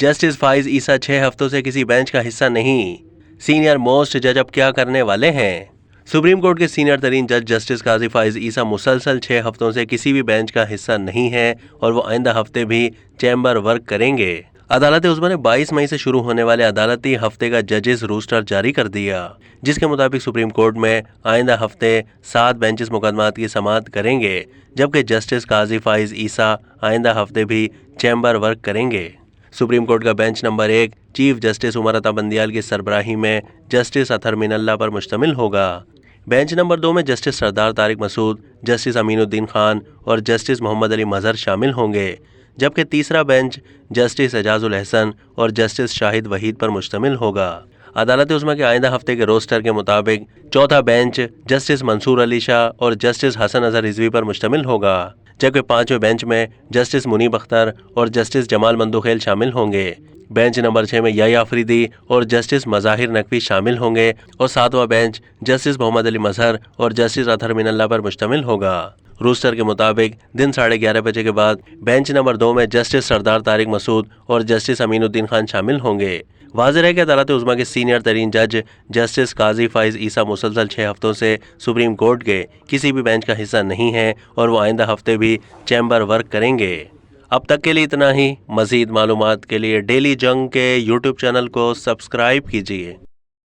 Justice फाइज ईसा 6 हफ्तों से किसी बेंच का हिस्सा नहीं। सीनियर मोस्ट जज अब क्या करने वाले हैं? सुप्रीम कोर्ट के सीनियर तरीन जज जस्टिस काजी फाइज ईसा मुसलसल 6 हफ्तों से किसी भी बेंच का हिस्सा नहीं है और वो आइंदा हफ्ते भी चैम्बर वर्क करेंगे। अदालत उज़्मा ने 22 मई से शुरू होने वाले अदालती हफ्ते का जजेस रोस्टर जारी कर दिया, जिसके मुताबिक सुप्रीम कोर्ट में आइंदा हफ्ते 7 बेंचेस मुकदमात की समाअत करेंगे, जबकि जस्टिस काजी फाइज ईसा आइंदा हफ्ते भी चैम्बर वर्क करेंगे। सुप्रीम कोर्ट का bench number 1 chief justice Umar Ata Bandial की सरबराही में जस्टिस अतहर मिनल्ला पर मुश्तमिल होगा। बेंच नंबर 2 में जस्टिस सरदार तारिक मसूद, जस्टिस अमीनुद्दीन खान और जस्टिस मोहम्मद अली मजहर शामिल होंगे, जबकि तीसरा बेंच जस्टिस एजाजुल अहसन और जस्टिस शाहिद वहीद पर मुश्तमिल होगा। अदालत उज़्मा के आइंदा हफ्ते के रोस्टर के मुताबिक चौथा बेंच जस्टिस मंसूर अली शाह और जस्टिस हसन अजहर रिजवी पर मुश्तमिल होगा, जबकि 5वें बेंच में जस्टिस मुनीब अख्तर और जस्टिस जमाल मंदोखेल शामिल होंगे। बेंच नंबर 6 में याह्या अफरीदी और जस्टिस मज़ाहिर नकवी शामिल होंगे और 7वां बेंच जस्टिस मोहम्मद अली मजहर और जस्टिस अतहर मिनल्ला पर मुश्तमिल होगा। रोस्टर के मुताबिक दिन 11:30 बजे के बाद बेंच नंबर 2 में जस्टिस सरदार तारिक मसूद और जस्टिस अमीनुद्दीन खान शामिल होंगे। वाज़ेह है कि अदालत उज़्मा के सीनियर तरीन जज जस्टिस काजी फाइज ईसा मुसलसल 6 हफ्तों से सुप्रीम कोर्ट के किसी भी बेंच का हिस्सा नहीं है और वो आइंदा हफ्ते भी चैम्बर वर्क करेंगे। अब तक के लिए इतना ही। मज़ीद मालूमात के लिए डेली जंग के यूट्यूब चैनल को सब्सक्राइब कीजिए।